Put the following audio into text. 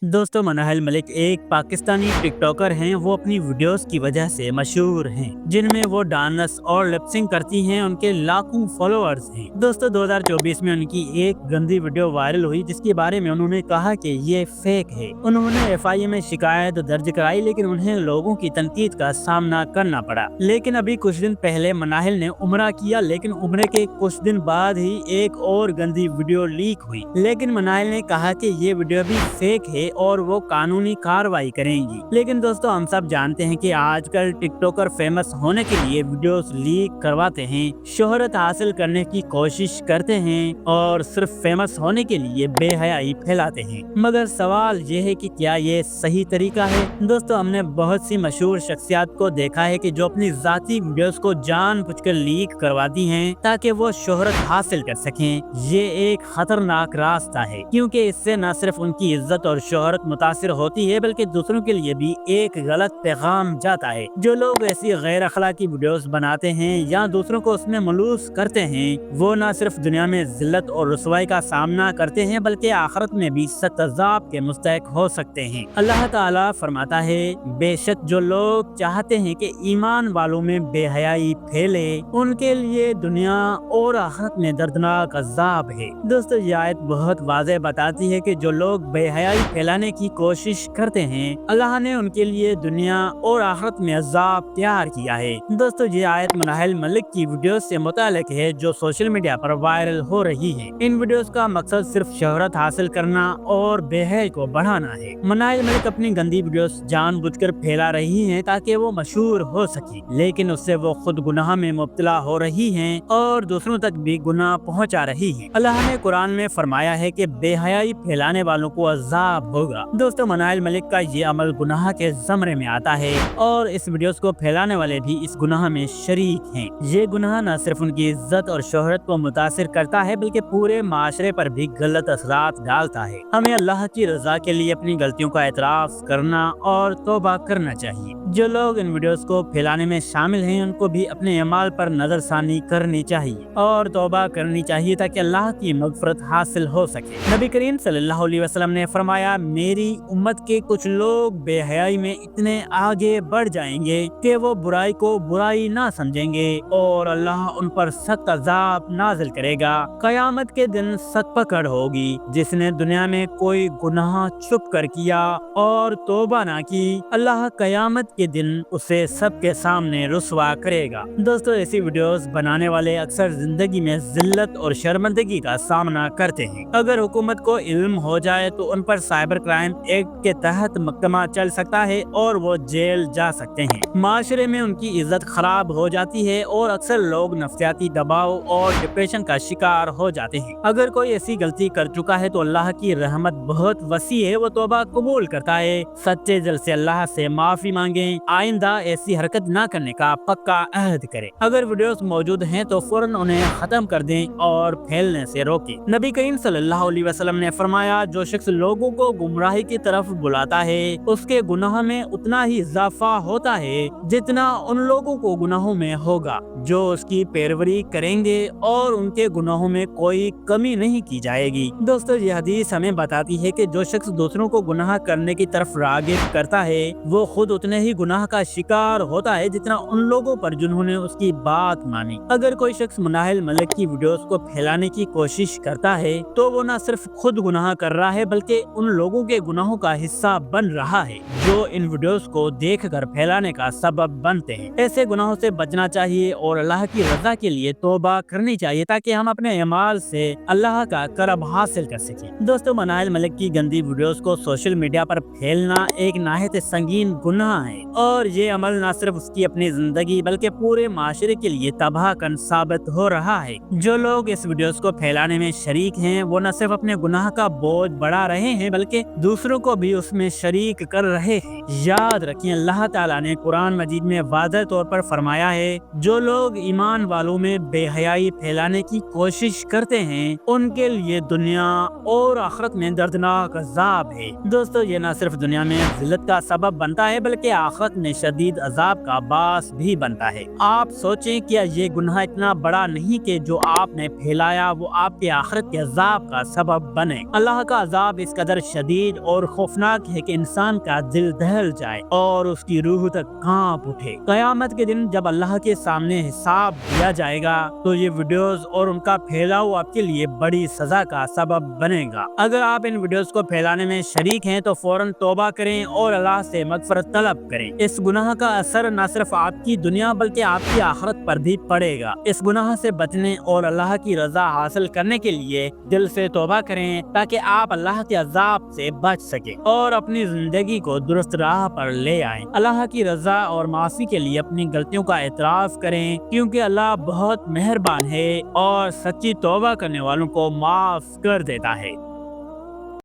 दोस्तों, मनाहिल मलिक एक पाकिस्तानी टिकटॉकर हैं। वो अपनी वीडियोस की वजह से मशहूर हैं, जिनमें वो डांस और लिपसिंग करती हैं। उनके लाखों फॉलोअर्स हैं। दोस्तों, 2024 में उनकी एक गंदी वीडियो वायरल हुई, जिसके बारे में उन्होंने कहा कि ये फेक है। उन्होंने एफआईए में शिकायत दर्ज कराई, लेकिन उन्हें लोगों की तनकीद का सामना करना पड़ा। लेकिन अभी कुछ दिन पहले मनाहिल ने उम्रा किया, लेकिन उम्रे के कुछ दिन बाद ही एक और गंदी वीडियो लीक हुई। लेकिन मनाहिल ने कहा कि ये वीडियो भी फेक है और वो कानूनी कार्रवाई करेंगी। लेकिन दोस्तों, हम सब जानते हैं कि आजकल टिकटॉकर फेमस होने के लिए वीडियोस लीक करवाते हैं, शोहरत हासिल करने की कोशिश करते हैं और सिर्फ फेमस होने के लिए बेहयाई फैलाते हैं। मगर सवाल ये है कि क्या ये सही तरीका है? दोस्तों, हमने बहुत सी मशहूर शख्सियात को देखा है कि जो अपनी जाती वीडियोस को जानबूझकर लीक करवाती हैं ताकि वो शोहरत हासिल कर सकें। ये एक खतरनाक रास्ता है, क्योंकि इससे न सिर्फ उनकी इज्जत और शोहरत मुतासिर होती है, बल्कि दूसरों के लिए भी एक गलत पैगाम जाता है। जो लोग ऐसी गैर अखलाकी वीडियोस बनाते हैं या दूसरों को उसमें मलूस करते हैं, वो न सिर्फ दुनिया में जिल्लत और रुसवाई का सामना करते हैं, बल्कि आखिरत में भी सख्त अज़ाब के मुस्तहिक हो सकते हैं। अल्लाह ताला फरमाता है, बेशक जो लोग चाहते हैं कि ईमान वालों में बेहयाई फैले, उनके लिए दुनिया और आखिरत में दर्दनाक अज़ाब है। दोस्तों, ये आयत बहुत वाज़ेह बताती है कि जो लोग बेहयाई फैलाने की कोशिश करते हैं, अल्लाह ने उनके लिए दुनिया और आखिरत में अज़ाब तैयार किया है। दोस्तों, ये आयत मनाहिल मलिक की वीडियो से मुताल्लिक है, जो सोशल मीडिया पर वायरल हो रही है। इन वीडियोस का मकसद सिर्फ शोहरत हासिल करना और बेहयाई को बढ़ाना है। मनाहिल मलिक अपनी गंदी वीडियोस जानबूझकर फैला रही हैं ताकि वो मशहूर हो सके, लेकिन उससे वो खुद गुनाह में मुब्तला हो रही हैं और दूसरों तक भी गुनाह पहुंचा रही हैं। अल्लाह ने कुरान में फरमाया है कि बेहयाई फैलाने वालों को अज़ाब होगा। दोस्तों, मनाहिल मलिक का ये अमल गुनाह के ज़मरे में आता है और इस वीडियोस को फैलाने वाले भी इस गुनाह में शरीक हैं। ये गुनाह न सिर्फ उनकी इज्जत और शोहरत को मुतासिर करता है, बल्कि पूरे माशरे पर भी गलत असरात डालता है। हमें अल्लाह की रजा के लिए अपनी गलतियों का एतराफ़ करना और तौबा करना चाहिए। जो लोग इन वीडियोस को फैलाने में शामिल हैं, उनको भी अपने अमाल पर नजरसानी करनी चाहिए और तौबा करनी चाहिए, ताकि अल्लाह की मग़फ़िरत हासिल हो सके। नबी करीम सल्लल्लाहु अलैहि वसल्लम ने फरमाया, मेरी उम्मत के कुछ लोग बेहयाई में इतने आगे बढ़ जाएंगे कि वो बुराई को बुराई ना समझेंगे और अल्लाह उन पर सख्त अज़ाब नाज़िल करेगा। क़यामत के दिन सख्त पकड़ होगी। जिसने दुनिया में कोई गुनाह छुप कर किया और तौबा ना की, अल्लाह क़यामत के दिन उसे सबके सामने रुसवा करेगा। दोस्तों, ऐसी वीडियोस बनाने वाले अक्सर जिंदगी में जिल्लत और शर्मिंदगी का सामना करते हैं। अगर हुकूमत को इल्म हो जाए तो उन पर साइबर क्राइम एक्ट के तहत मुकदमा चल सकता है और वो जेल जा सकते हैं। माशरे में उनकी इज्जत खराब हो जाती है और अक्सर लोग नफ्सियाती दबाव और डिप्रेशन का शिकार हो जाते हैं। अगर कोई ऐसी गलती कर चुका है तो अल्लाह की रहमत बहुत वसी है, वो तौबा कबूल करता है। सच्चे दिल से अल्लाह से माफी मांगे, आइंदा ऐसी हरकत ना करने का पक्का अहद करें। अगर वीडियोस मौजूद हैं तो फौरन उन्हें खत्म कर दें और फैलने से रोकें। नबी करीम सल्लल्लाहु अलैहि वसल्लम ने फरमाया, जो शख्स लोगों को गुमराही की तरफ बुलाता है, उसके गुनाह में उतना ही इजाफा होता है जितना उन लोगों को गुनाहों में होगा जो उसकी पैरवी करेंगे, और उनके गुनाहों में कोई कमी नहीं की जाएगी। दोस्तों, ये हदीस हमें बताती है कि जो शख्स दूसरों को गुनाह करने की तरफ रागिब करता है, वो खुद उतने ही गुनाह का शिकार होता है जितना उन लोगों पर जिन्होंने उसकी बात मानी। अगर कोई शख्स मनाहिल मलिक की वीडियोस को फैलाने की कोशिश करता है तो वो न सिर्फ खुद गुनाह कर रहा है, बल्कि उन लोगों के गुनाहों का हिस्सा बन रहा है जो इन वीडियोस को देखकर फैलाने का सबब बनते हैं। ऐसे गुनाहों से बचना चाहिए और अल्लाह की रजा के लिए तौबा करनी चाहिए, ताकि हम अपने अमाल से अल्लाह का करब हासिल कर सकें। दोस्तों, मनाहिल मलिक की गंदी वीडियोस को सोशल मीडिया पर फैलना एक नाहित संगीन गुनाह है और ये अमल न सिर्फ उसकी अपनी जिंदगी बल्कि पूरे माशरे के लिए तबाहकन साबित हो रहा है। जो लोग इस वीडियोस को फैलाने में शरीक हैं, वो न सिर्फ अपने गुनाह का बोझ बढ़ा रहे हैं, बल्कि दूसरों को भी उसमें शरीक कर रहे हैं। याद रखिए, अल्लाह ताला ने कुरान मजीद में वाज़ेह तौर पर फरमाया है, जो लोग ईमान वालों में बेहयाई फैलाने की कोशिश करते हैं, उनके लिए दुनिया और आखिरत में दर्दनाक अज़ाब है। दोस्तों, ये न सिर्फ दुनिया में जिल्लत का सबब बनता है, बल्कि आखिरत وقت میں شدید عذاب کا باعث بھی بنتا ہے۔ آپ سوچیں کیا یہ گناہ اتنا بڑا نہیں کہ جو آپ نے پھیلایا وہ آپ کے آخرت کے عذاب کا سبب بنے۔ اللہ کا عذاب اس قدر شدید اور خوفناک ہے کہ انسان کا دل دہل جائے اور اس کی روح تک کانپ اٹھے۔ قیامت کے دن جب اللہ کے سامنے حساب دیا جائے گا تو یہ ویڈیوز اور ان کا پھیلاؤ آپ کے لیے بڑی سزا کا سبب بنے گا۔ اگر آپ ان ویڈیوز کو پھیلانے میں شریک ہیں تو فوراً توبہ کریں اور اللہ سے مغفرت طلب کریں۔ اس گناہ کا اثر نہ صرف آپ کی دنیا بلکہ آپ کی آخرت پر بھی پڑے گا۔ اس گناہ سے بچنے اور اللہ کی رضا حاصل کرنے کے لیے دل سے توبہ کریں تاکہ آپ اللہ کے عذاب سے بچ سکیں اور اپنی زندگی کو درست راہ پر لے آئیں۔ اللہ کی رضا اور معافی کے لیے اپنی غلطیوں کا اعتراف کریں کیونکہ اللہ بہت مہربان ہے اور سچی توبہ کرنے والوں کو معاف کر دیتا ہے۔